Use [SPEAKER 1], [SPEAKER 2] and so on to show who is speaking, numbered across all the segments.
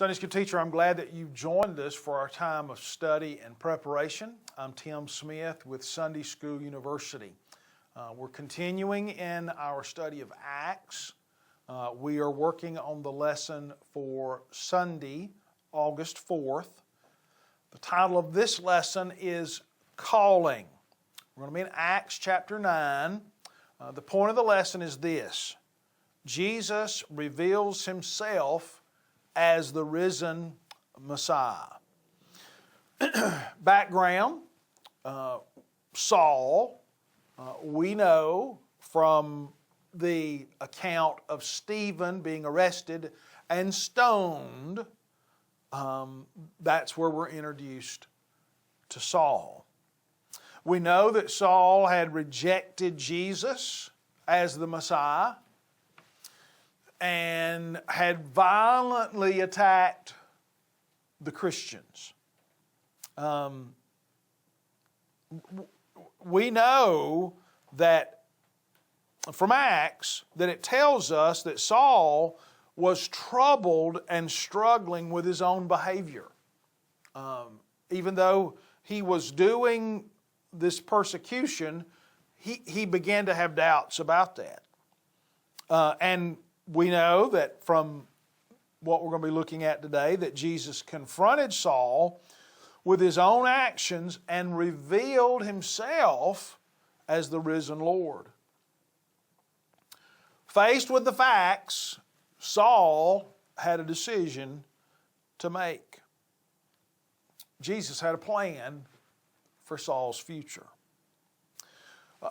[SPEAKER 1] Sunday School teacher, I'm glad that you joined us for our time of study and preparation. I'm Tim Smith with Sunday School University. We're continuing in our study of Acts. We are working on the lesson for Sunday, August 4th. The title of this lesson is Calling. We're going to be in Acts chapter 9. The point of the lesson is this: Jesus reveals himself as the risen Messiah. Background, Saul, we know from the account of Stephen being arrested and stoned, that's where we're introduced to Saul. We know that Saul had rejected Jesus as the Messiah and had violently attacked the Christians. We know that from Acts that it tells us that Saul was troubled and struggling with his own behavior. Even though he was doing this persecution, he began to have doubts about that. And we know that from what we're going to be looking at today, that Jesus confronted Saul with his own actions and revealed himself as the risen Lord. Faced with the facts, Saul had a decision to make. Jesus had a plan for Saul's future.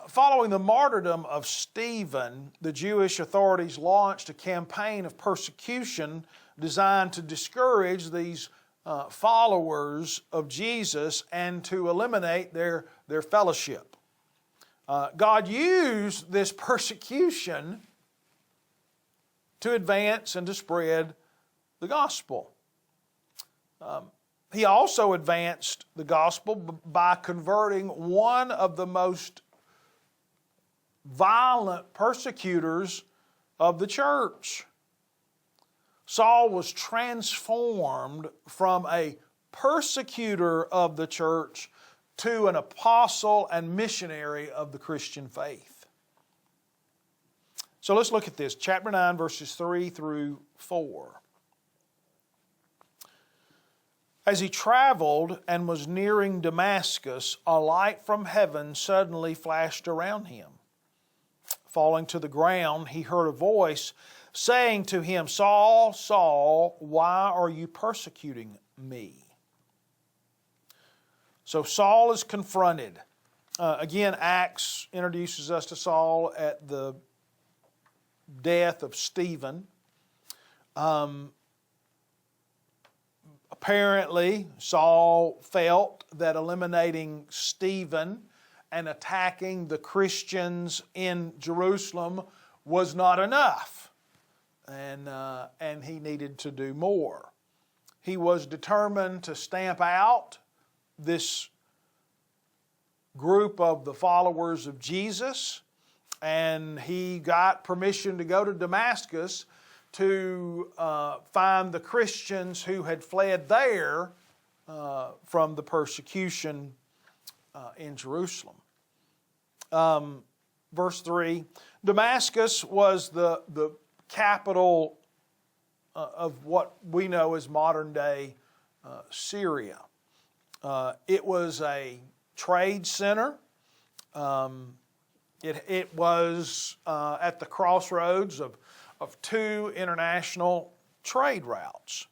[SPEAKER 1] Following the martyrdom of Stephen, the Jewish authorities launched a campaign of persecution designed to discourage these followers of Jesus and to eliminate their fellowship. God used this persecution to advance and to spread the gospel. He also advanced the gospel by converting one of the most violent persecutors of the church. Saul was transformed from a persecutor of the church to an apostle and missionary of the Christian faith. So let's look at this, chapter 9, verses 3 through 4. As he traveled and was nearing Damascus, a light from heaven suddenly flashed around him. Falling to the ground, he heard a voice saying to him, "Saul, Saul, why are you persecuting me?" So Saul is confronted. Again, Acts introduces us to Saul at the death of Stephen. Apparently, Saul felt that eliminating Stephen and attacking the Christians in Jerusalem was not enough, and he needed to do more. He was determined to stamp out this group of the followers of Jesus, and he got permission to go to Damascus to find the Christians who had fled there from the persecution in Jerusalem. Verse 3, Damascus was the capital of what we know as modern-day Syria. It was a trade center. It was at the crossroads of two international trade routes.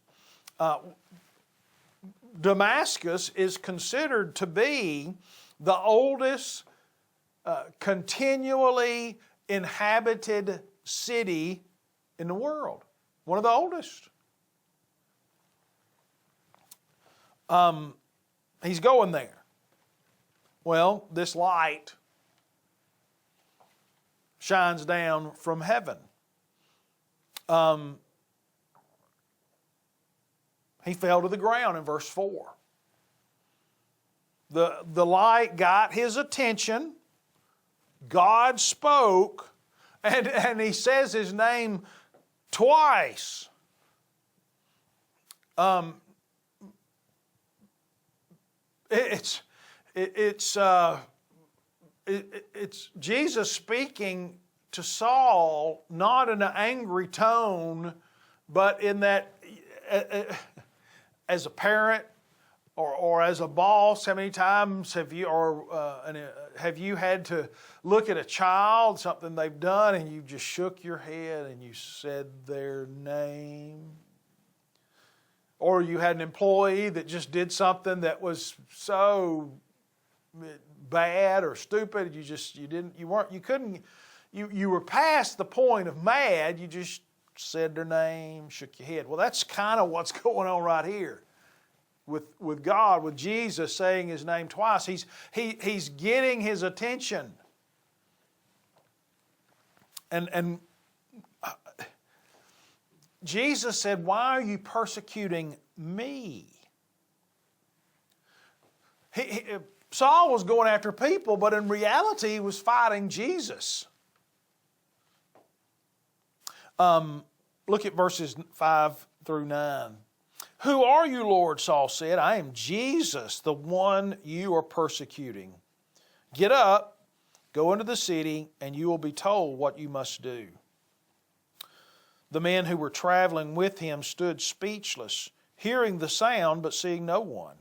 [SPEAKER 1] Damascus is considered to be the oldest continually inhabited city in the world. One of the oldest. He's going there. Well, this light shines down from heaven. He fell to the ground in verse 4. The light got his attention. God spoke, and he says his name twice. It's Jesus speaking to Saul, not in an angry tone, but in that, as a parent or as a boss, how many times have you had to look at a child, something they've done, and you just shook your head and you said their name? Or you had an employee that just did something that was so bad or stupid, you were past the point of mad, you just said their name, shook your head. Well, that's kind of what's going on right here with God, with Jesus saying His name twice. He's getting his attention. And Jesus said, "Why are you persecuting me?" Saul was going after people, but in reality he was fighting Jesus. Look at verses 5 through 9. "Who are you, Lord?" Saul said. "I am Jesus, the one you are persecuting. Get up, go into the city, and you will be told what you must do." The men who were traveling with him stood speechless, hearing the sound but seeing no one.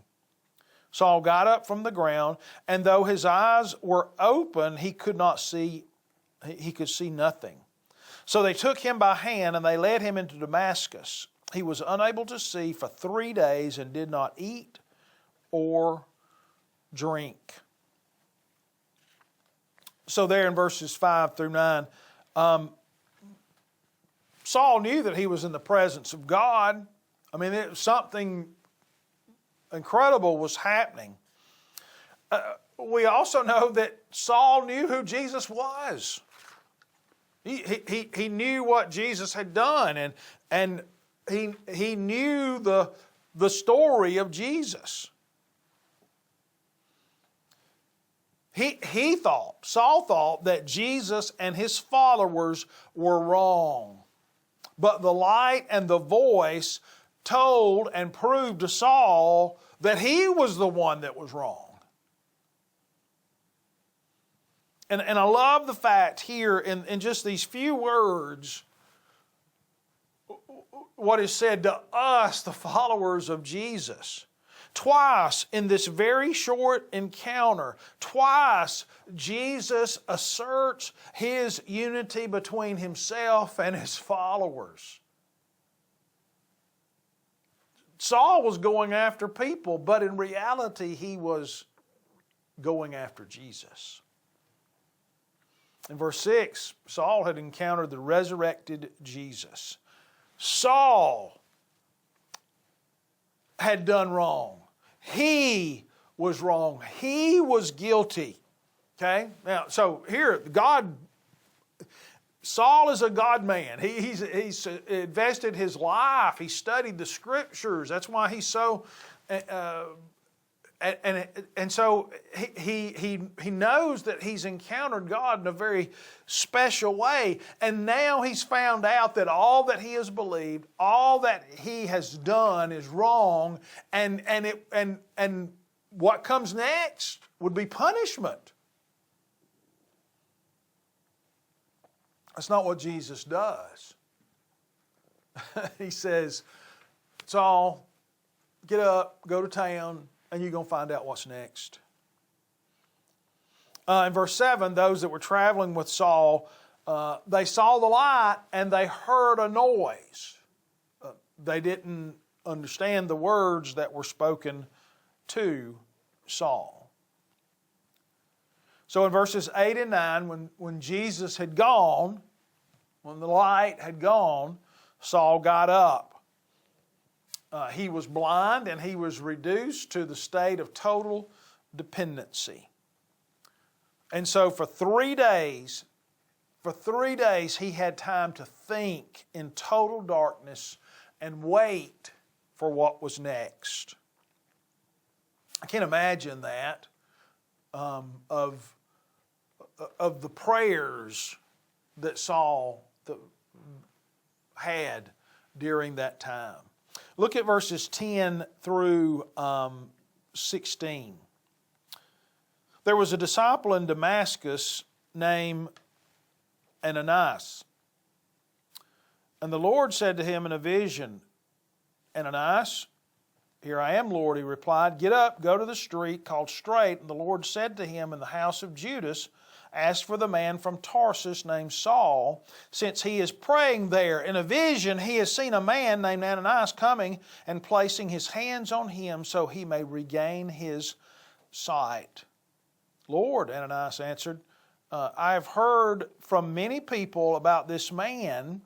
[SPEAKER 1] Saul got up from the ground, and though his eyes were open, he could see nothing. So they took him by hand and they led him into Damascus. He was unable to see for 3 days and did not eat or drink. So there in verses 5 through 9, Saul knew that he was in the presence of God. I mean, something incredible was happening. We also know that Saul knew who Jesus was. He knew what Jesus had done, and he knew the story of Jesus. Saul thought that Jesus and his followers were wrong. But the light and the voice told and proved to Saul that he was the one that was wrong. And I love the fact here in just these few words, what is said to us, the followers of Jesus. Twice in this very short encounter, twice Jesus asserts His unity between Himself and His followers. Saul was going after people, but in reality he was going after Jesus. In verse 6, Saul had encountered the resurrected Jesus. Saul had done wrong. He was wrong. He was guilty. Okay? Now, so here, Saul is a God man. He's invested his life. He studied the Scriptures. That's why he's so... And so he knows that he's encountered God in a very special way. And now he's found out that all that he has believed, all that he has done is wrong. And what comes next would be punishment. That's not what Jesus does. He says, Saul, get up, go to town, and you're going to find out what's next. In verse 7, those that were traveling with Saul, they saw the light and they heard a noise. They didn't understand the words that were spoken to Saul. So in verses 8 and 9, when Jesus had gone, when the light had gone, Saul got up. He was blind and he was reduced to the state of total dependency. And so for 3 days he had time to think in total darkness and wait for what was next. I can't imagine that of the prayers that Saul had during that time. Look at verses 10 through 16. There was a disciple in Damascus named Ananias. And the Lord said to him in a vision, Ananias, here I am, Lord, he replied. Get up, go to the street called Straight. And the Lord said to him, in the house of Judas, ask for the man from Tarsus named Saul, since he is praying there. In a vision, he has seen a man named Ananias coming and placing his hands on him so he may regain his sight. Lord, Ananias answered, I have heard from many people about this man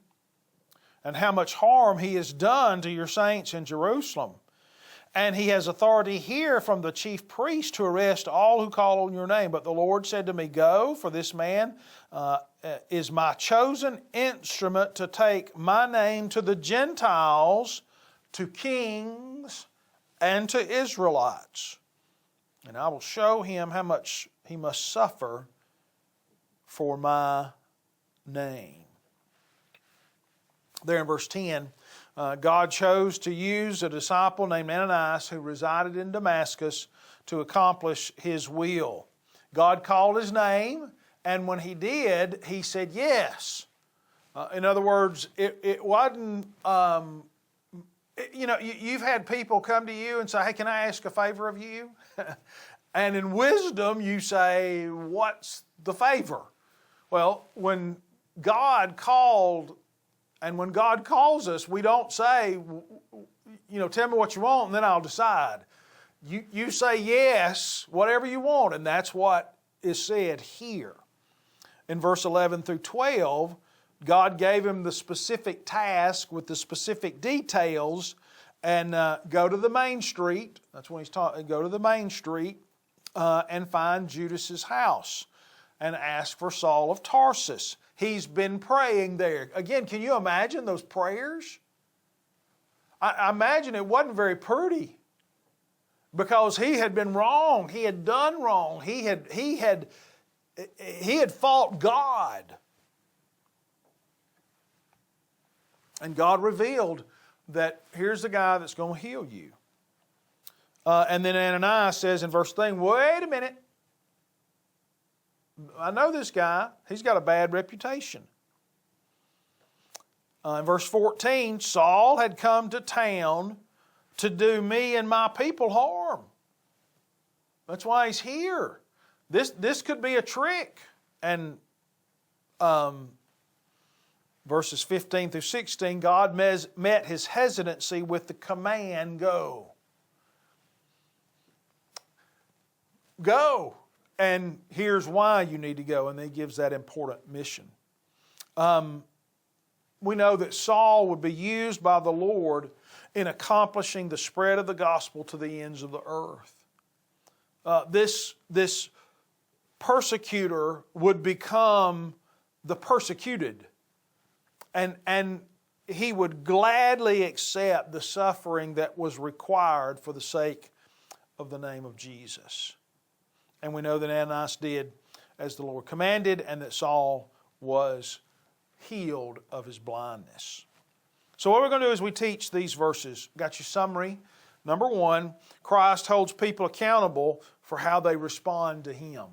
[SPEAKER 1] and how much harm he has done to your saints in Jerusalem. And he has authority here from the chief priest to arrest all who call on your name. But the Lord said to me, go, for this man is my chosen instrument to take my name to the Gentiles, to kings, and to Israelites. And I will show him how much he must suffer for my name. There in verse 10, God chose to use a disciple named Ananias who resided in Damascus to accomplish His will. God called his name, and when He did, He said yes. In other words, it wasn't, you've had people come to you and say, hey, can I ask a favor of you? And in wisdom, you say, what's the favor? Well, when God called, and when God calls us, we don't say, tell me what you want and then I'll decide. You say yes, whatever you want, and that's what is said here. In verse 11 through 12, God gave him the specific task with the specific details, and go to the main street. That's when he's talking. Go to the main street and find Judas's house and ask for Saul of Tarsus. He's been praying there. Again, can you imagine those prayers? I imagine it wasn't very pretty, because he had been wrong. He had done wrong. He had fought God. And God revealed that here's the guy that's going to heal you. And then Ananias says in verse 13, wait a minute. I know this guy. He's got a bad reputation. In verse 14, Saul had come to town to do me and my people harm. That's why he's here. This could be a trick. And verses 15 through 16, God met his hesitancy with the command, go. Go. And here's why you need to go. And he gives that important mission. We know that Saul would be used by the Lord in accomplishing the spread of the gospel to the ends of the earth. This persecutor would become the persecuted. And he would gladly accept the suffering that was required for the sake of the name of Jesus. And we know that Ananias did as the Lord commanded, and that Saul was healed of his blindness. So what we're going to do is we teach these verses. Got your summary? Number one, Christ holds people accountable for how they respond to Him.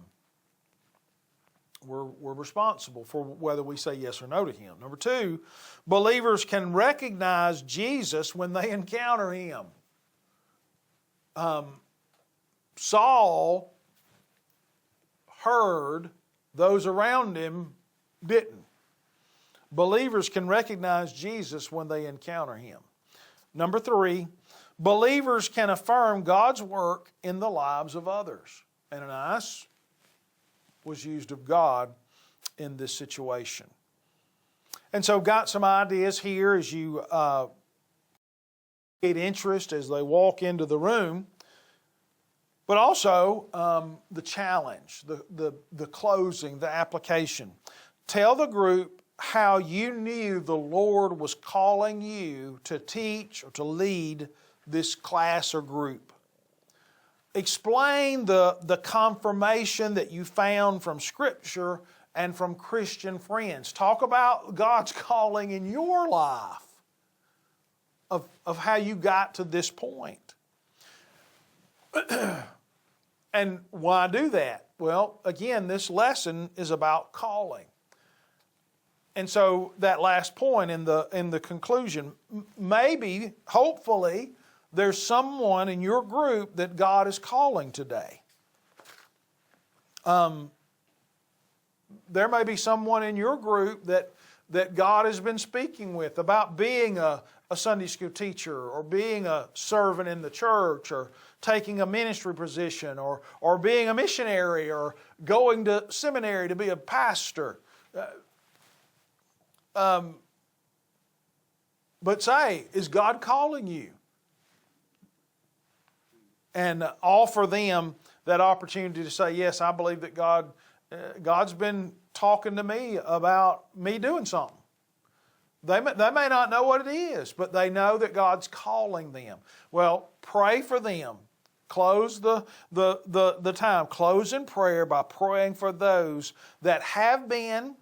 [SPEAKER 1] We're responsible for whether we say yes or no to Him. Number two, believers can recognize Jesus when they encounter Him. Saul heard, those around him didn't. Believers can recognize Jesus when they encounter Him. Number three, believers can affirm God's work in the lives of others. Ananias was used of God in this situation. And so got some ideas here as you get interest as they walk into the room. But also the challenge, the closing, the application. Tell the group how you knew the Lord was calling you to teach or to lead this class or group. Explain the confirmation that you found from Scripture and from Christian friends. Talk about God's calling in your life. of how you got to this point. And why do that? Well, again, this lesson is about calling. And so that last point in the conclusion, maybe, hopefully, there's someone in your group that God is calling today. There may be someone in your group that God has been speaking with about being a Sunday school teacher, or being a servant in the church, or taking a ministry position, or being a missionary, or going to seminary to be a pastor. But say, is God calling you? And offer them that opportunity to say, yes, I believe that God's been talking to me about me doing something. They may not know what it is, but they know that God's calling them. Well, pray for them. Close the time. Close in prayer by praying for those that have been,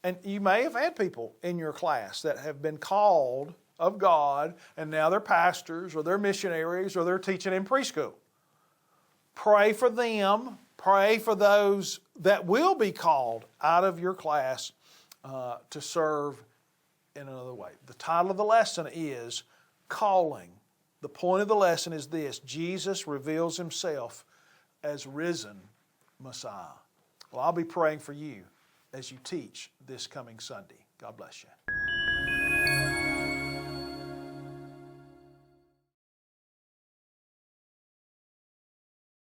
[SPEAKER 1] and you may have had people in your class that have been called of God, and now they're pastors, or they're missionaries, or they're teaching in preschool. Pray for them. Pray for those that will be called out of your class to serve in another way. The title of the lesson is Calling. The point of the lesson is this: Jesus reveals Himself as risen Messiah. Well, I'll be praying for you as you teach this coming Sunday. God bless you.